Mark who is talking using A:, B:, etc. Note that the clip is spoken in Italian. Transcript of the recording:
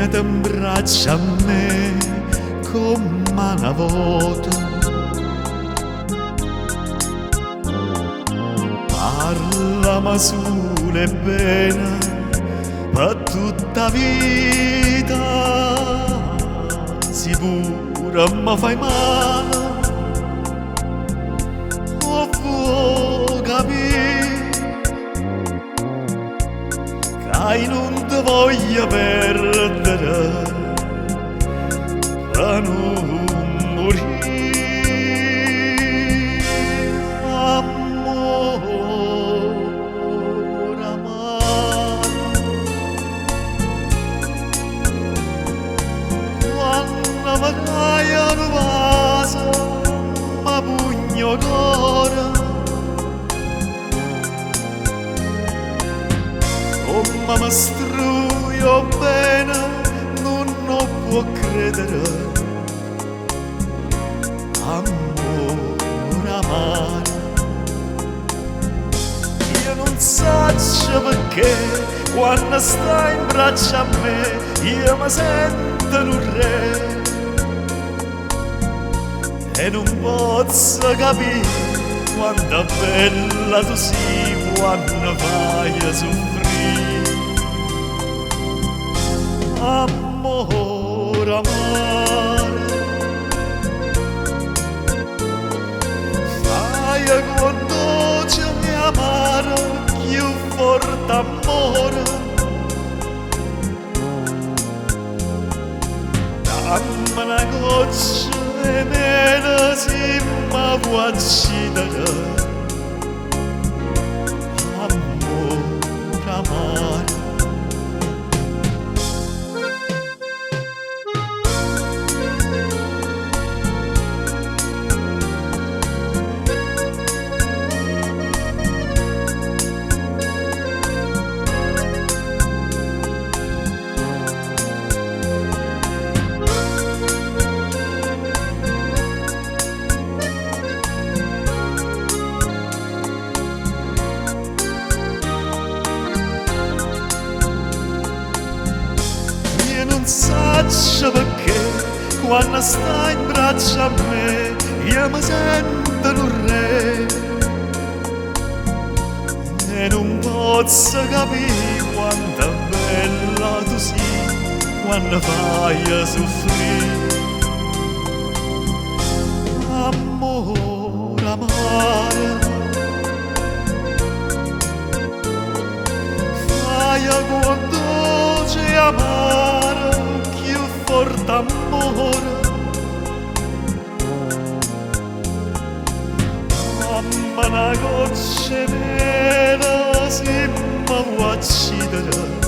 A: ed abbraccia me come una volta. Parlami sole bene per tutta vita, sicura mi fai male, o vuoi capire che non ti voglio perdere per non morire. Magaia vasa, ma pugno d'ora, come mi struio bene, non può credere. Amore amaro, io non so perché quando stai in braccio a me io mi sento un re. E non posso capire quanto bella tu sei quando fai a soffrire. Amore, amore, fai con dolce e amaro più forte amore. Dammi una goccia e meno si ma può uccidere. Amore amaro, non so perché quando stai in braccio a me io mi sento un re. E non posso capire quanto bella tu sei quando fai a soffrire. Amore amaro, fai con dolce e amaro più forte amore. Mamma una goccia nera si mi può uccidere.